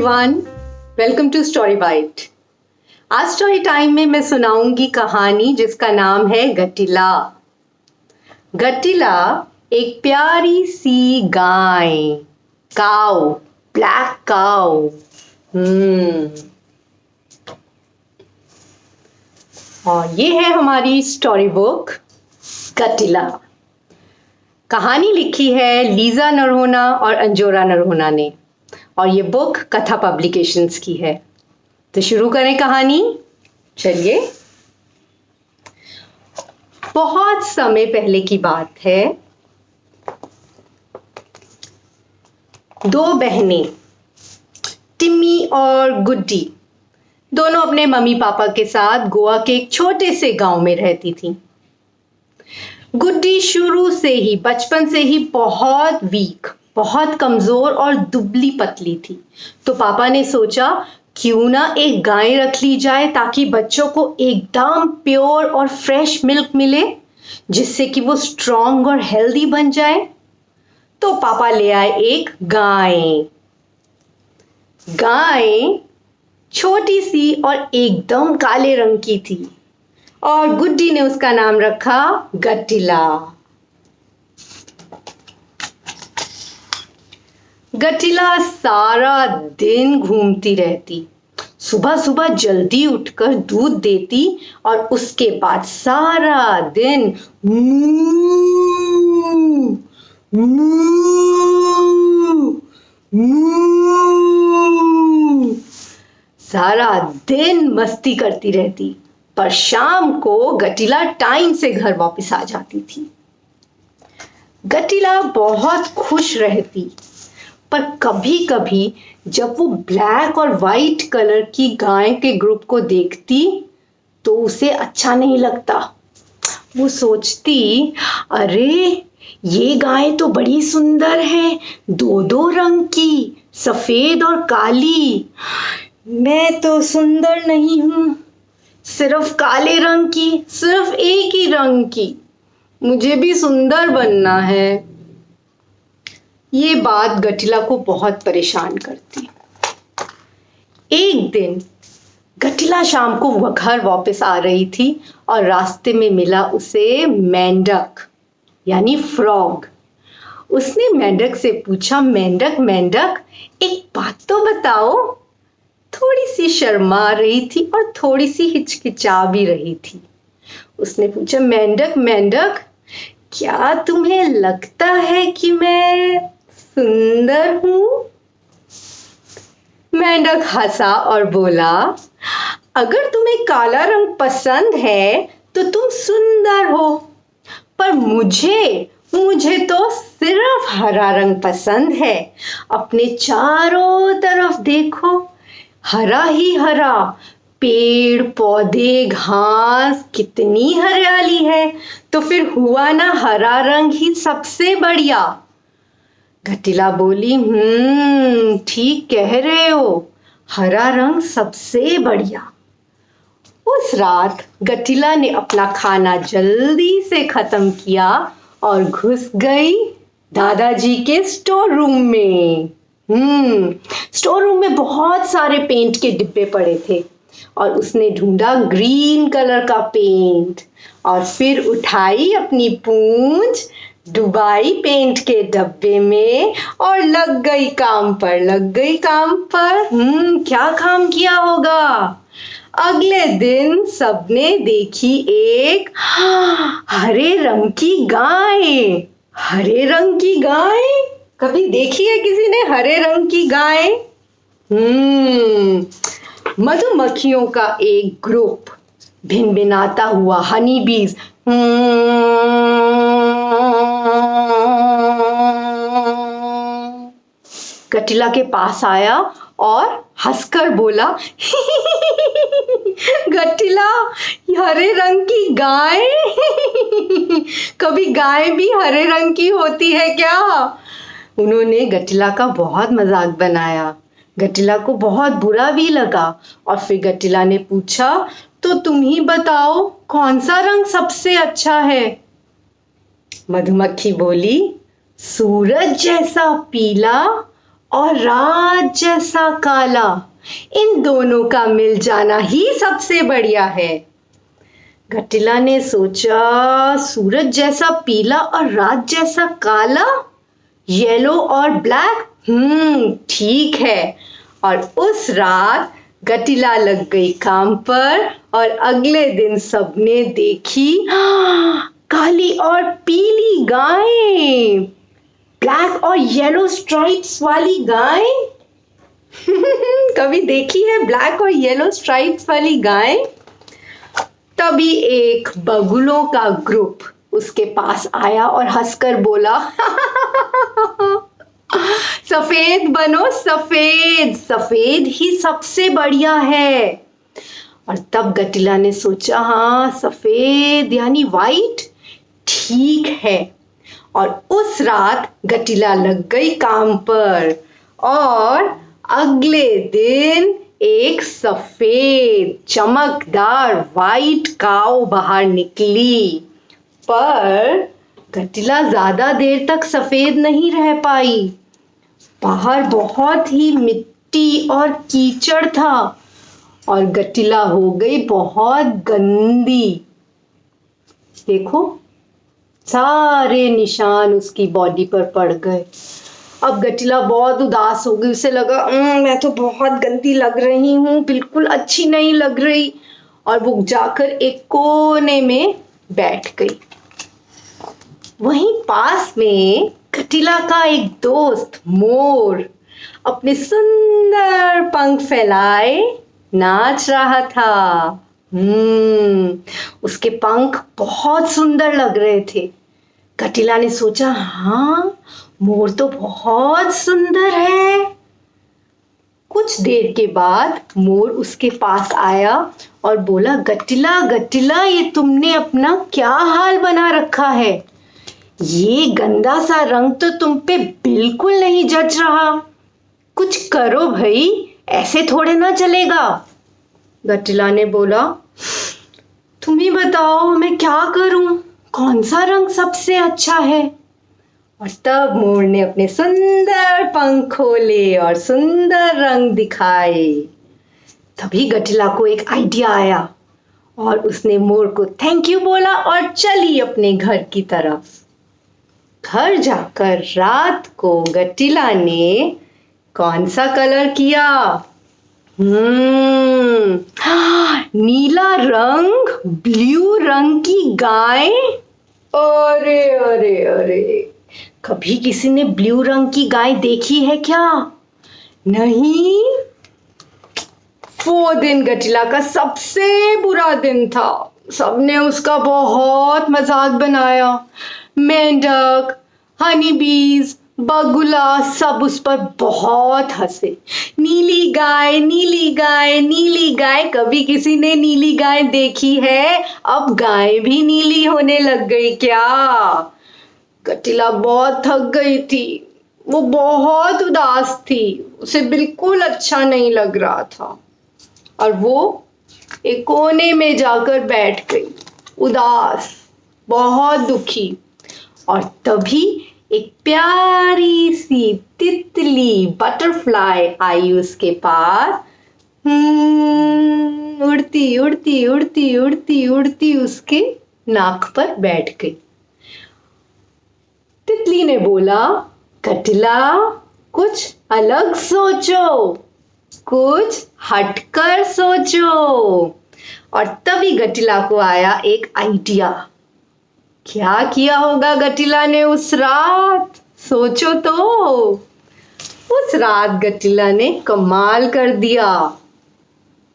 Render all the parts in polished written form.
Everyone, welcome to story bite. आज story time में मैं सुनाऊंगी कहानी जिसका नाम है गट्टिला। गट्टिला एक प्यारी सी गाय, काऊ, ब्लैक काऊ। और ये है हमारी स्टोरी बुक गट्टिला। कहानी लिखी है लीजा नरहोना और अंजोरा नरहोना ने, और ये बुक कथा पब्लिकेशंस की है। तो शुरू करें कहानी। चलिए। बहुत समय पहले की बात है। दो बहनें, टिम्मी और गुड्डी, दोनों अपने मम्मी पापा के साथ गोवा के एक छोटे से गांव में रहती थीं। गुड्डी शुरू से ही, बचपन से ही बहुत वीक, बहुत कमजोर और दुबली पतली थी। तो पापा ने सोचा क्यों ना एक गाय रख ली जाए ताकि बच्चों को एकदम प्योर और फ्रेश मिल्क मिले, जिससे कि वो स्ट्रॉन्ग और हेल्दी बन जाए। तो पापा ले आए एक गाय। गाय छोटी सी और एकदम काले रंग की थी, और गुड्डी ने उसका नाम रखा गट्टिला। गट्टिला सारा दिन घूमती रहती। सुबह सुबह जल्दी उठकर दूध देती और उसके बाद सारा दिन मू मू मू सारा दिन मस्ती करती रहती। पर शाम को गट्टिला टाइम से घर वापस आ जाती थी। गट्टिला बहुत खुश रहती, पर कभी कभी जब वो ब्लैक और वाइट कलर की गाय के ग्रुप को देखती तो उसे अच्छा नहीं लगता। वो सोचती, अरे ये गाय तो बड़ी सुंदर है, दो दो रंग की, सफेद और काली। मैं तो सुंदर नहीं हूं, सिर्फ काले रंग की, सिर्फ एक ही रंग की। मुझे भी सुंदर बनना है। ये बात गट्टिला को बहुत परेशान करती। एक दिन गट्टिला शाम को घर वापस आ रही थी और रास्ते में मिला उसे मेंढक यानी फ्रॉग। उसने मेंढक से पूछा, मेंढक मेंढक एक बात तो बताओ। थोड़ी सी शर्मा रही थी और थोड़ी सी हिचकिचा भी रही थी। उसने पूछा, मेंढक मेंढक क्या तुम्हें लगता है कि मैं सुंदर हूं? मेंढक हंसा और बोला, अगर तुम्हें काला रंग पसंद है तो तुम सुंदर हो, पर मुझे तो सिर्फ हरा रंग पसंद है। अपने चारों तरफ देखो, हरा ही हरा, पेड़ पौधे घास, कितनी हरियाली है। तो फिर हुआ ना हरा रंग ही सबसे बढ़िया। गट्टिला बोली, ठीक कह रहे हो, हरा रंग सबसे बढ़िया। उस रात गट्टिला ने अपना खाना जल्दी से खत्म किया और घुस गई दादाजी के स्टोर रूम में। स्टोर रूम में बहुत सारे पेंट के डिब्बे पड़े थे और उसने ढूंढा ग्रीन कलर का पेंट, और फिर उठाई अपनी पूंछ, डुबाई पेंट के डब्बे में और लग गई काम पर। क्या काम किया होगा? अगले दिन सबने देखी एक हरे रंग की गाय। हरे रंग की गाय? कभी देखी है किसी ने हरे रंग की गाय? मधुमक्खियों का एक ग्रुप भिनभिनाता हुआ, हनी बीज गट्टिला के पास आया और हंसकर बोला, गट्टिला हरे रंग की गाय? कभी गाय भी हरे रंग की होती है क्या? उन्होंने गट्टिला का बहुत मजाक बनाया। गट्टिला को बहुत बुरा भी लगा और फिर गट्टिला ने पूछा, तो तुम ही बताओ कौन सा रंग सबसे अच्छा है? मधुमक्खी बोली, सूरज जैसा पीला और रात जैसा काला, इन दोनों का मिल जाना ही सबसे बढ़िया है। घटिला ने सोचा, सूरज जैसा पीला और रात जैसा काला, येलो और ब्लैक, ठीक है। और उस रात घटिला लग गई काम पर और अगले दिन सबने देखी काली और पीली गाय, ब्लैक और येलो स्ट्राइप्स वाली गाय। कभी देखी है ब्लैक और येलो स्ट्राइप्स वाली गाय? तभी एक बगुलों का ग्रुप उसके पास आया और हंसकर बोला, सफेद बनो, सफेद, सफेद ही सबसे बढ़िया है। और तब घटिला ने सोचा, हाँ सफेद यानी वाइट, ठीक है। और उस रात घटिला लग गई काम पर और अगले दिन एक सफेद चमकदार वाइट काऊ बाहर निकली। पर घटिला ज्यादा देर तक सफेद नहीं रह पाई। बाहर बहुत ही मिट्टी और कीचड़ था और घटिला हो गई बहुत गंदी। देखो, सारे निशान उसकी बॉडी पर पड़ गए। अब घटिला बहुत उदास हो गई। उसे लगा, मैं तो बहुत गंदी लग रही हूँ, बिल्कुल अच्छी नहीं लग रही। और वो जाकर एक कोने में बैठ गई। वहीं पास में घटिला का एक दोस्त मोर अपने सुंदर पंख फैलाए नाच रहा था। उसके पंख बहुत सुंदर लग रहे थे। घटिला ने सोचा, हाँ मोर तो बहुत सुंदर है। कुछ देर के बाद मोर उसके पास आया और बोला, घटिला घटिला, ये तुमने अपना क्या हाल बना रखा है? ये गंदा सा रंग तो तुम पे बिल्कुल नहीं जच रहा। कुछ करो भाई, ऐसे थोड़े ना चलेगा। घटिला ने बोला, तुम ही बताओ मैं क्या करूं, कौन सा रंग सबसे अच्छा है? और तब मोर ने अपने सुंदर पंख खोले और सुंदर रंग दिखाए। तभी घटिला को एक आइडिया आया और उसने मोर को थैंक यू बोला और चली अपने घर की तरफ। घर जाकर रात को घटिला ने कौन सा कलर किया? नीला रंग, ब्लू रंग की गाय। अरे अरे अरे, कभी किसी ने ब्लू रंग की गाय देखी है क्या? नहीं। वो दिन घटिला का सबसे बुरा दिन था। सबने उसका बहुत मजाक बनाया। मेंढक, हनी बीज, बगुला सब उस पर बहुत हंसे। नीली गाय, नीली गाय, नीली गाय। कभी किसी ने नीली गाय देखी है? अब गाय भी नीली होने लग गई क्या? घटिला बहुत थक गई थी। वो बहुत उदास थी। उसे बिल्कुल अच्छा नहीं लग रहा था और वो एक कोने में जाकर बैठ गई, उदास, बहुत दुखी। और तभी एक प्यारी सी तितली, बटरफ्लाई आई उसके पास। उड़ती उड़ती उड़ती उड़ती उड़ती उसके नाक पर बैठ गई। तितली ने बोला, घटिला कुछ अलग सोचो, कुछ हटकर सोचो। और तभी घटिला को आया एक आइडिया। क्या किया होगा घटिला ने उस रात? सोचो तो। उस रात घटिला ने कमाल कर दिया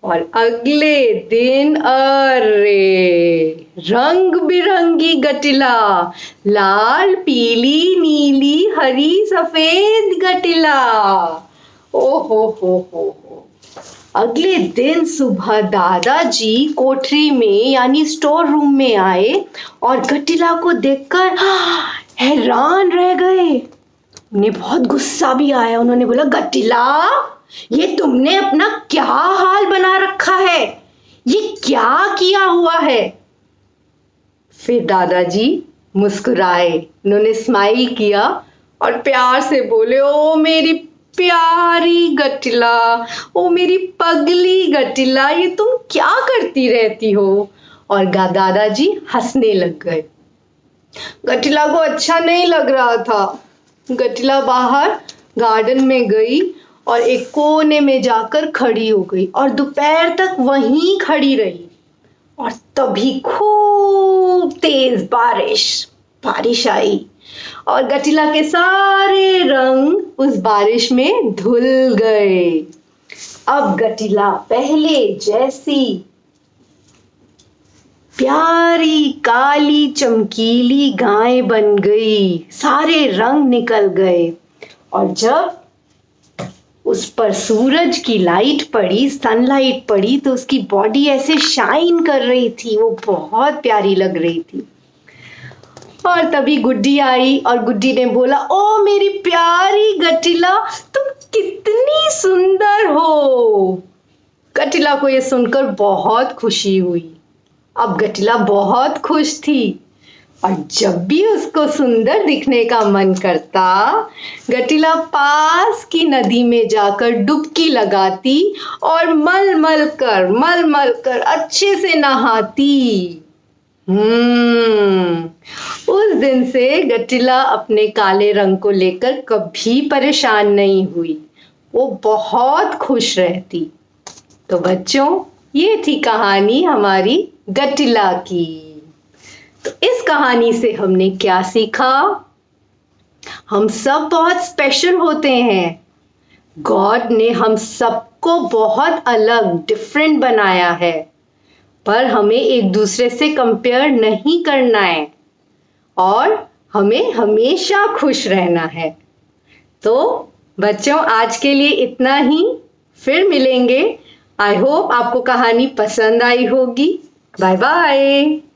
और अगले दिन, अरे रंग बिरंगी घटिला, लाल, पीली, नीली, हरी, सफेद घटिला। ओ हो। अगले दिन सुबह दादाजी कोठरी में यानी स्टोर रूम में आए और घटिला को देखकर हैरान रह गए। उन्हें बहुत गुस्सा भी आया। उन्होंने बोला, घटिला, ये तुमने अपना क्या हाल बना रखा है? ये क्या किया हुआ है? फिर दादाजी मुस्कुराए। उन्होंने स्माइल किया और प्यार से बोले, ओ मेरी प्यारी गटिला, ओ मेरी पगली गटिला, ये तुम क्या करती रहती हो? और दादाजी हंसने लग गए। गटिला को अच्छा नहीं लग रहा था। गटिला बाहर गार्डन में गई और एक कोने में जाकर खड़ी हो गई और दोपहर तक वहीं खड़ी रही। और तभी खूब तेज बारिश आई और गटिला के सारे रंग उस बारिश में धुल गए। अब गटिला पहले जैसी प्यारी काली चमकीली गाय बन गई, सारे रंग निकल गए। और जब उस पर सूरज की लाइट पड़ी, सनलाइट पड़ी, तो उसकी बॉडी ऐसे शाइन कर रही थी, वो बहुत प्यारी लग रही थी। और तभी गुड्डी आई और गुड्डी ने बोला, ओ मेरी प्यारी गटिला, तुम कितनी सुंदर हो। गटिला को ये सुनकर बहुत खुशी हुई। अब गटिला बहुत खुश थी और जब भी उसको सुंदर दिखने का मन करता, गटिला पास की नदी में जाकर डुबकी लगाती और मल मल कर अच्छे से नहाती। उस दिन से गटिला अपने काले रंग को लेकर कभी परेशान नहीं हुई, वो बहुत खुश रहती। तो बच्चों, ये थी कहानी हमारी गटिला की। तो इस कहानी से हमने क्या सीखा? हम सब बहुत स्पेशल होते हैं। गॉड ने हम सबको बहुत अलग, डिफरेंट बनाया है, पर हमें एक दूसरे से कंपेयर नहीं करना है और हमें हमेशा खुश रहना है। तो बच्चों, आज के लिए इतना ही, फिर मिलेंगे। आई होप आपको कहानी पसंद आई होगी। Bye bye.